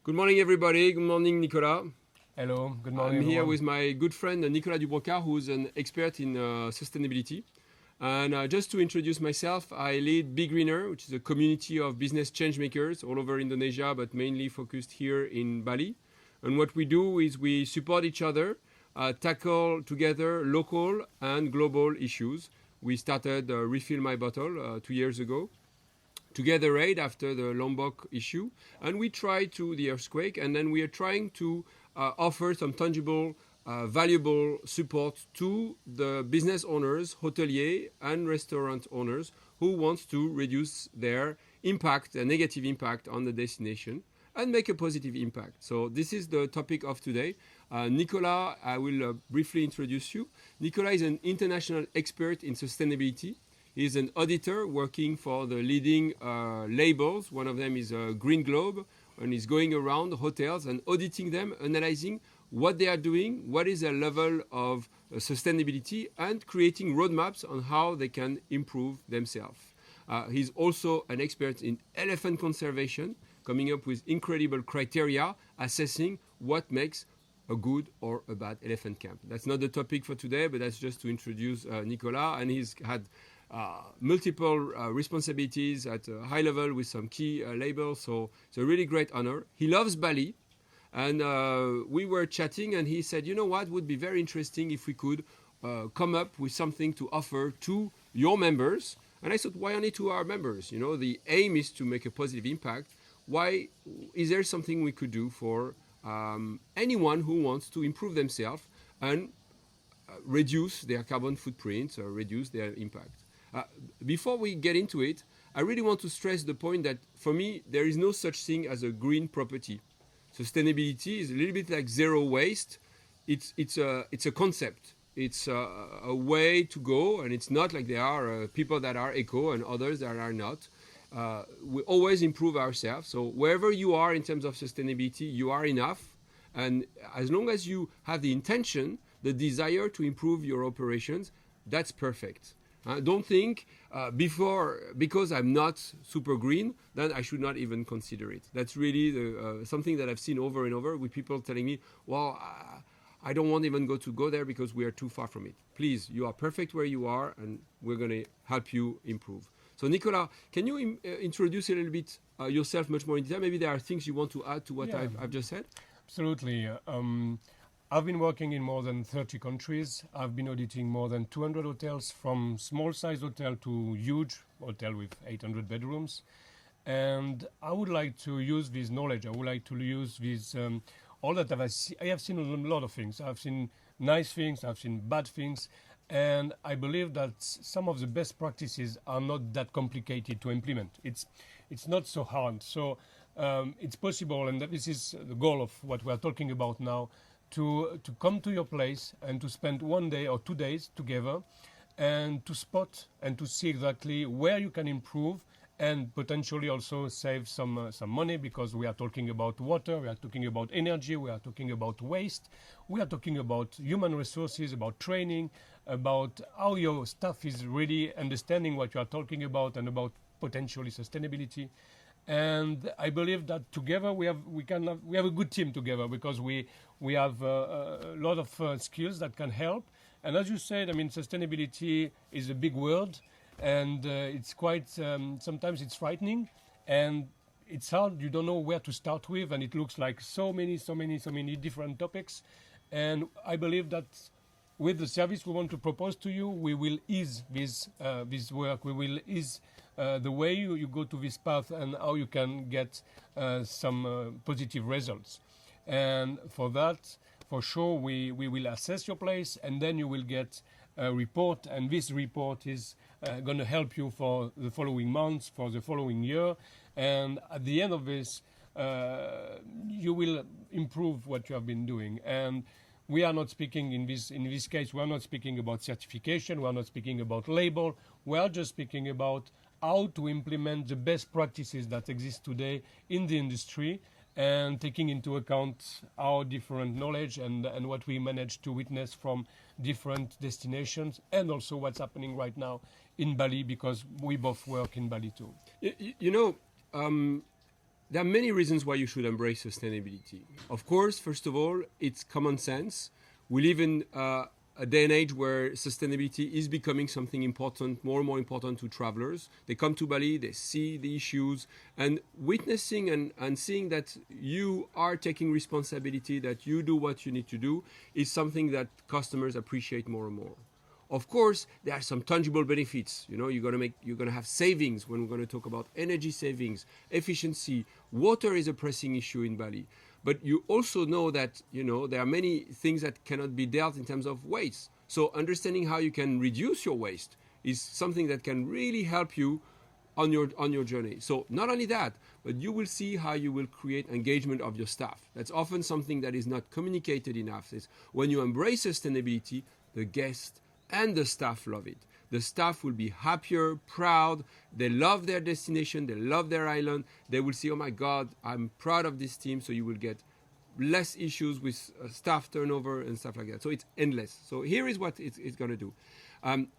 Good morning, everybody. Good morning, Nicolas. Hello, good morning. I'm here everyone. with my good friend Nicolas Dubrocard, who's an expert in sustainability. And just to introduce myself, I lead Be Greener, which is a community of business changemakers all over Indonesia, but mainly focused here in Bali. And what we do is we support each other, tackle together local and global issues. We started Refill My Bottle 2 years ago. Together Aid after the Lombok issue, and we tried to the earthquake, and then we are trying to offer some tangible, valuable support to the business owners, hotelier and restaurant owners who want to reduce their impact, a negative impact on the destination and make a positive impact. So this is the topic of today. Nicolas, I will briefly introduce you. Nicolas is an international expert in sustainability. He's an auditor working for the leading labels. One of them is Green Globe, and he's going around hotels and auditing them, analyzing what they are doing, what is their level of sustainability, and creating roadmaps on how they can improve themselves. He's also an expert in elephant conservation, coming up with incredible criteria, assessing what makes a good or a bad elephant camp. That's not the topic for today, but that's just to introduce Nicolas, and he's had multiple responsibilities at a high level with some key labels, so it's a really great honor. He loves Bali, and we were chatting, and he said, you know what, would be very interesting if we could come up with something to offer to your members. And I thought, why only to our members? You know, the aim is to make a positive impact. Why is there something we could do for anyone who wants to improve themselves and reduce their carbon footprint or reduce their impact? Before we get into it, I really want to stress the point that for me, there is no such thing as a green property. Sustainability is a little bit like zero waste. It's a concept. It's a way to go, and it's not like there are people that are eco and others that are not. We always improve ourselves. So wherever you are in terms of sustainability, you are enough. And as long as you have the intention, the desire to improve your operations, that's perfect. Don't think because I'm not super green, then I should not even consider it. That's really something that I've seen over and over with people telling me, well, I don't want even go there because we are too far from it. Please, you are perfect where you are, and we're going to help you improve. So Nicolas, can you introduce a little bit yourself much more in detail? Maybe there are things you want to add to what I've just said? Absolutely. I've been working in more than 30 countries. I've been auditing more than 200 hotels, from small-size hotel to huge hotel with 800 bedrooms. And I would like to use this knowledge. I would like to use this, all that I have seen a lot of things. I've seen nice things, I've seen bad things, and I believe that some of the best practices are not that complicated to implement. It's not so hard. So it's possible, and this is the goal of what we are talking about now, to come to your place and to spend 1 day or 2 days together and to spot and to see exactly where you can improve and potentially also save some money, because we are talking about water, we are talking about energy, we are talking about waste, we are talking about human resources, about training, about how your staff is really understanding what you are talking about, and about potentially sustainability. And I believe that together we have a good team together, because we have a lot of skills that can help. And as you said, I mean, sustainability is a big word, and it's quite sometimes it's frightening, and it's hard. You don't know where to start with, and it looks like so many different topics. And I believe that with the service we want to propose to you, we will ease this work. We will ease the way you go to this path, and how you can get some positive results. And for that, for sure, we will assess your place, and then you will get a report, and this report is going to help you for the following months, for the following year. And at the end of this, you will improve what you have been doing. And we are not speaking in this case, we are not speaking about certification, we are not speaking about label, we are just speaking about how to implement the best practices that exist today in the industry, and taking into account our different knowledge and what we manage to witness from different destinations, and also what's happening right now in Bali, because we both work in Bali too. You know, there are many reasons why you should embrace sustainability. Of course, first of all, it's common sense. We live in a day and age where sustainability is becoming something important, more and more important to travelers. They come to Bali, they see the issues, and witnessing and seeing that you are taking responsibility, that you do what you need to do, is something that customers appreciate more and more. Of course, there are some tangible benefits. You know, you're gonna have savings when we're gonna talk about energy savings, efficiency. Water is a pressing issue in Bali. But you also know that, you know, there are many things that cannot be dealt in terms of waste. So understanding how you can reduce your waste is something that can really help you on your journey. So not only that, but you will see how you will create engagement of your staff. That's often something that is not communicated enough. Is when you embrace sustainability, the guests and the staff love it. The staff will be happier, proud. They love their destination. They love their island. They will say, oh my God, I'm proud of this team. So you will get less issues with staff turnover and stuff like that. So it's endless. So here is what it's going to do.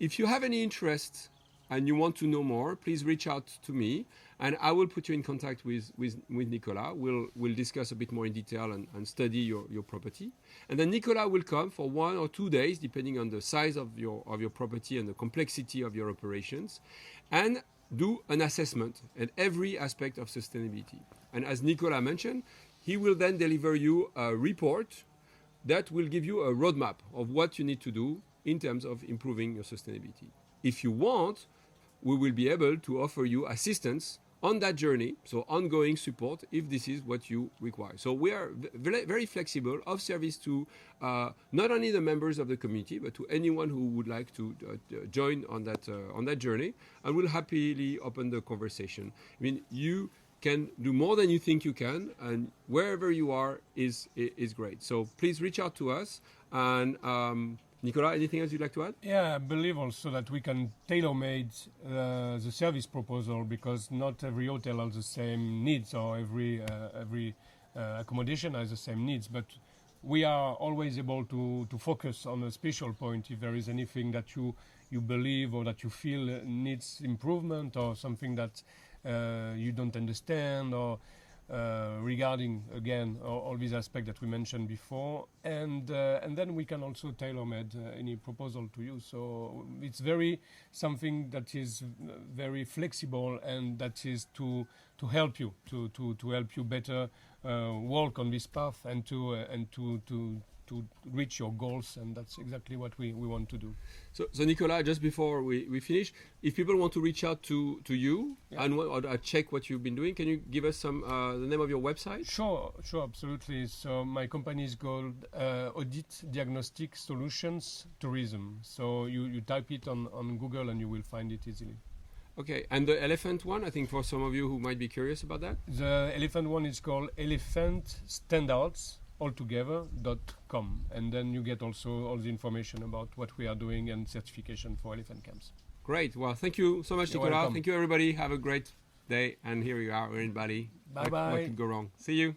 If you have any interest and you want to know more, please reach out to me and I will put you in contact with Nicolas. We'll discuss a bit more in detail and study your property. And then Nicolas will come for 1 or 2 days, depending on the size of your property and the complexity of your operations, and do an assessment at every aspect of sustainability. And as Nicolas mentioned, he will then deliver you a report that will give you a roadmap of what you need to do in terms of improving your sustainability. If you want, we will be able to offer you assistance on that journey, so ongoing support if this is what you require. So we are very flexible, of service to not only the members of the community, but to anyone who would like to join on that journey, and we'll happily open the conversation. I mean, you can do more than you think you can, and wherever you are is great. So please reach out to us. And Nicolas, anything else you'd like to add? Yeah, I believe also that we can tailor-made the service proposal, because not every hotel has the same needs, or every accommodation has the same needs. But we are always able to focus on a special point if there is anything that you believe or that you feel needs improvement, or something that you don't understand, or regarding, again, all these aspects that we mentioned before, and then we can also tailor-made any proposal to you. So it's very something that is very flexible, and that is to help you to help you better walk on this path and to reach your goals, and that's exactly what we want to do. So Nicolas, just before we finish, if people want to reach out to you, yeah, and or check what you've been doing, can you give us some the name of your website? Sure, absolutely. So my company is called Audit Diagnostic Solutions Tourism. So you type it on Google and you will find it easily. Okay, and the elephant one, I think for some of you who might be curious about that? The elephant one is called Elephant Standards altogether.com, and then you get also all the information about what we are doing and certification for elephant camps. Great. Well, thank you so much, Nicolas. Welcome. Thank you, everybody. Have a great day. And here you are. We're in Bali. Bye-bye. What could go wrong? See you.